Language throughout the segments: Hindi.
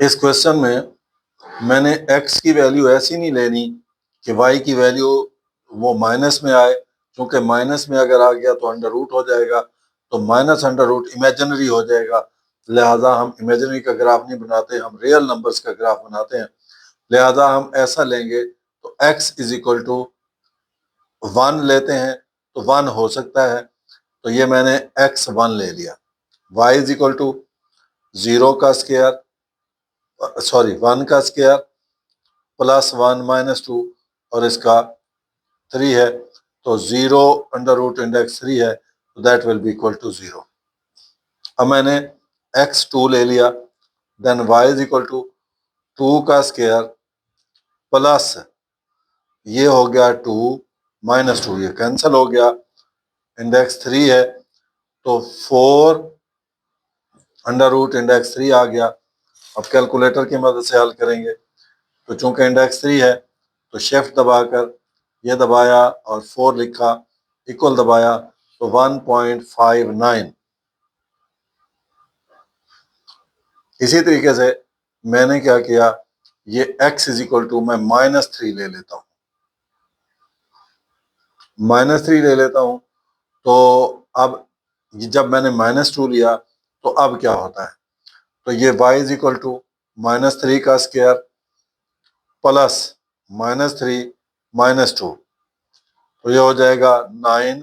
इस क्वेश्चन में मैंने x की वैल्यू ऐसी नहीं लेनी कि y की वैल्यू वो माइनस में आए, क्योंकि माइनस में अगर आ गया तो अंडर रूट हो जाएगा, तो माइनस अंडर रूट इमेजिनरी हो जाएगा, लिहाजा हम इमेजिनरी का ग्राफ नहीं बनाते, हम रियल नंबर्स का ग्राफ बनाते हैं। लिहाजा हम ऐसा लेंगे तो x इज इक्वल टू 1 लेते हैं तो 1 हो सकता है, तो ये मैंने x1 ले लिया। y इज इक्वल टू 0 का स्क्वायर, सॉरी 1 का स्क्वायर प्लस 1 माइनस 2 और इसका 3 है, तो 0 अंडर रूट इंडेक्स 3 है, तो that will be equal to 0। अब मैंने x2 ले लिया, then y is equal to 2 का स्क्वायर प्लस ये हो गया 2 माइनस 2, ये कैंसिल हो गया, इंडेक्स 3 है तो 4 अंडर रूट इंडेक्स 3 आ गया। अब कैलकुलेटर की मदद से हल करेंगे, तो चूंकि इंडेक्स 3 है तो शिफ्ट दबाकर ये दबाया और 4 लिखा, इक्वल दबाया तो 1.59। इसी तरीके से मैंने क्या किया, ये x इज इक्वल टू मैं -3 ले लेता हूँ, -3 ले लेता हूँ। तो अब जब मैंने -2 लिया तो अब क्या होता है, तो ये y इज इक्वल टू -3 का स्क्वायर प्लस -3 -2, तो ये हो जाएगा 9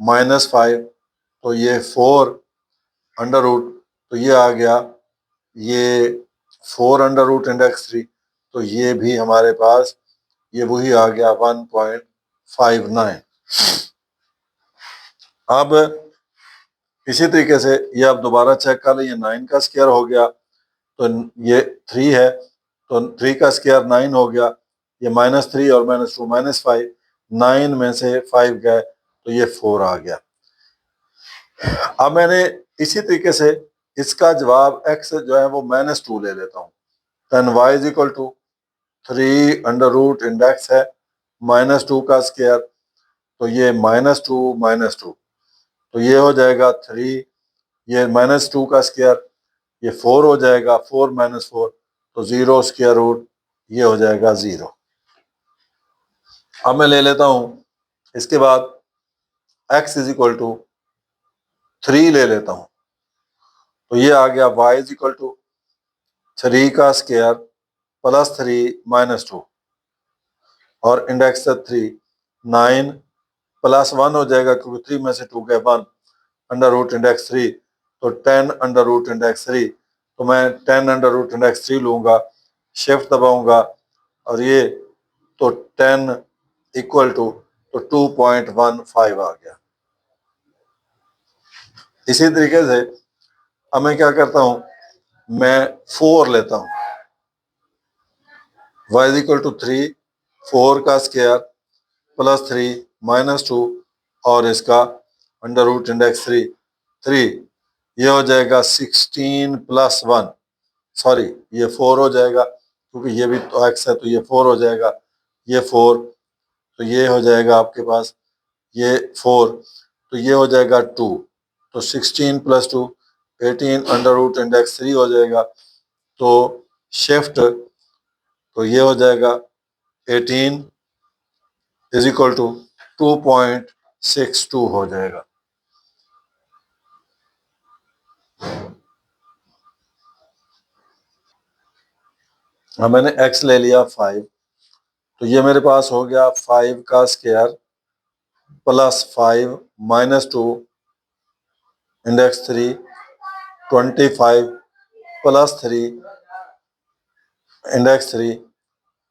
-5, तो ये 4 अंडर रूट, तो ये आ गया, ये 4 अंडर रूट इंडेक्स 3, तो ये भी हमारे पास ये वही आ गया 1.59। अब इसी तरीके से ये आप दोबारा चेक कर लें, ये 9 का स्क्वायर हो गया, तो ये 3 है तो 3 का स्क्वायर 9 हो गया, ये -3 और -2 -5, 9 में से 5 गए तो ये 4 आ गया। अब मैंने इसी तरीके से इसका जवाब x जो है वो -2 ले लेता हूँ, then y is equal to 3 under root index है -2 का स्क्वायर, तो ये -2 तो ये हो जाएगा 3, ये -2 का स्क्वायर, ये 4 हो जाएगा, 4 -4 तो 0 स्क्वायर रूट, ये हो जाएगा 0। अब मैं ले लेता हूँ इसके बाद x इज इक्वल टू 3 ले लेता हूँ, तो ये आ गया y इज इक्वल टू 3 का स्क्वायर प्लस 3 -2 और इंडेक्स 3, 9 प्लस 1 हो जाएगा क्योंकि 3 में से 2 गए 1, अंडर रूट इंडेक्स 3, तो 10 अंडर रूट इंडेक्स 3, तो मैं 10 अंडर रूट इंडेक्स 3 लूंगा, शिफ्ट दबाऊंगा और ये तो 10 इक्वल टू तो 2.15 आ गया। इसी तरीके से अब मैं क्या करता हूं, मैं 4 लेता हूं, y इज इक्वल टू 3, 4 का स्क्वायर प्लस 3 -2 और इसका अंडर रूट इंडेक्स 3, ये हो जाएगा 16 प्लस 1, सॉरी ये 4 हो जाएगा क्योंकि ये भी तो x है, तो ये 4 हो जाएगा, ये 4, तो ये हो जाएगा आपके पास ये 4, तो ये हो जाएगा 2, तो 16 प्लस 2 18 अंडर रूट इंडेक्स 3 हो जाएगा, तो शिफ्ट तो ये हो जाएगा 18 इज इक्वल टू 2.62 हो जाएगा। अब मैंने x ले लिया 5, तो ये मेरे पास हो गया 5 का square plus 5 -2 index 3, 25 plus 3 index 3,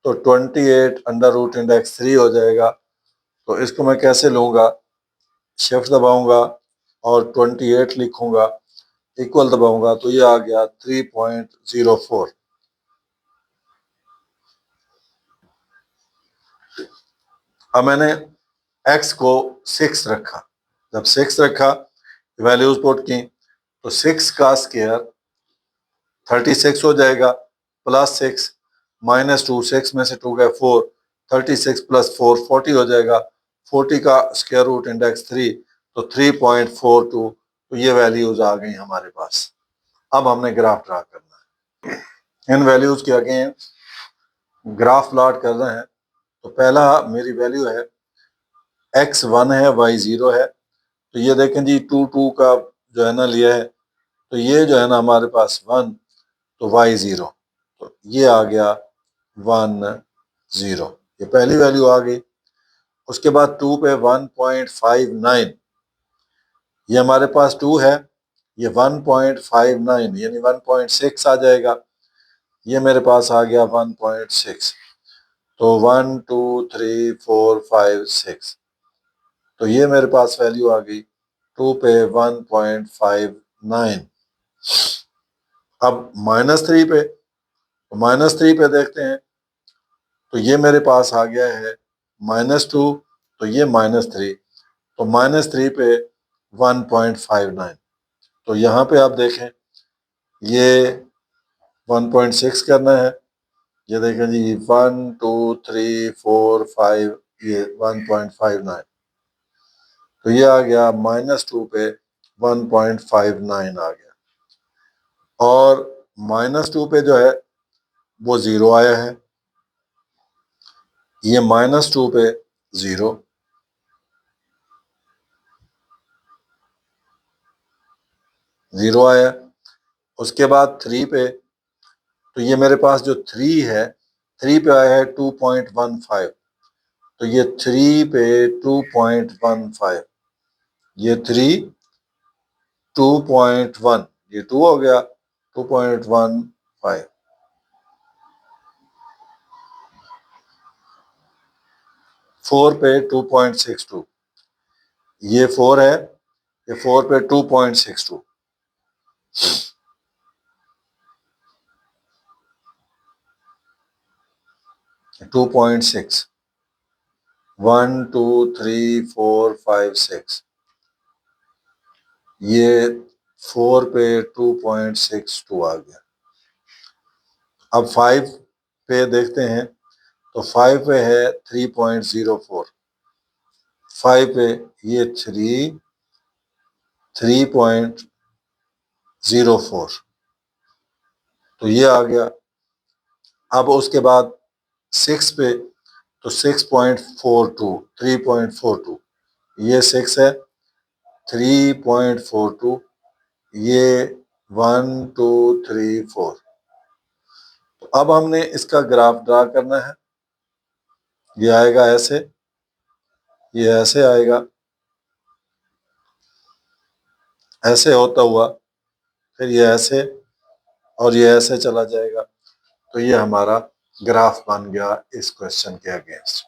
तो 28 अंडर रूट इंडेक्स 3 हो जाएगा। तो इसको मैं कैसे लूँगा, शिफ्ट दबाऊंगा और 28 लिखूंगा, इक्वल दबाऊंगा, तो ये आ गया 3.04। अब मैंने x को 6 रखा, जब 6 रखा वैल्यूज पुट की, तो 6 का स्क्वायर 36 हो जाएगा, प्लस 6 -2, 6 में से 2 गए 4, 36 प्लस 4 40 हो जाएगा, 40 का स्क्वायर रूट इंडेक्स 3, तो 3.42, तो ये वैल्यूज आ गई हमारे पास। अब हमने ग्राफ ड्रा करना है। इन वैल्यूज के अगेंस्ट ग्राफ प्लॉट कर रहे हैं। तो पहला मेरी वैल्यू है x 1 है, y 0 है। तो ये देखें जी 2 2 का जो है ना लिया है, तो ये जो है ना हमारे पास 1, तो y 0, तो ये आ गया 1 0, ये पहली वैल्यू आ गई। उसके बाद 2 पे 1.59, ये हमारे पास 2 है, ये 1.59 यानी 1.6 आ जाएगा। ये मेरे पास आ गया 1.6, तो 1 2 3 4 5 6, तो ये मेरे पास वैल्यू आ गई 2 पे 1.59। अब -3 पे, तो -3 पे देखते हैं, तो ये मेरे पास आ गया है -2, तो ये -3, तो -3 पे 1.59, तो यहाँ पे आप देखें ये 1.6 करना है। ये देखें जी 1 2 3 4 5, ये 1.59, तो ये आ गया -2 पे 1.59 आ गया। और -2 पे जो है वो 0 आया है, ये -2 पे 0, आया। उसके बाद 3 पे, तो ये मेरे पास जो 3 है, 3 पे आया है 2.15, तो ये 3 पे 2.15, ये 3 2.1, ये 2 हो गया 2.15। 4 पे 2.62, ये 4 है, ये 4 पे 2.62, 2.6, 1 2 3 4 5 6, ये 4 पे 2.62 आ गया। अब 5 पे देखते हैं, तो 5 पे है 3.04, 5 पे ये 3.04, तो ये आ गया। अब उसके बाद 6 पे, तो 6.42, 3.42, ये 6 है, 3.42, ये 1 2 3 4। तो अब हमने इसका ग्राफ ड्रा करना है। ये आएगा ऐसे, ये ऐसे आएगा, ऐसे होता हुआ, फिर ये ऐसे, और ये ऐसे चला जाएगा। तो ये हमारा ग्राफ बन गया इस क्वेश्चन के अगेंस्ट।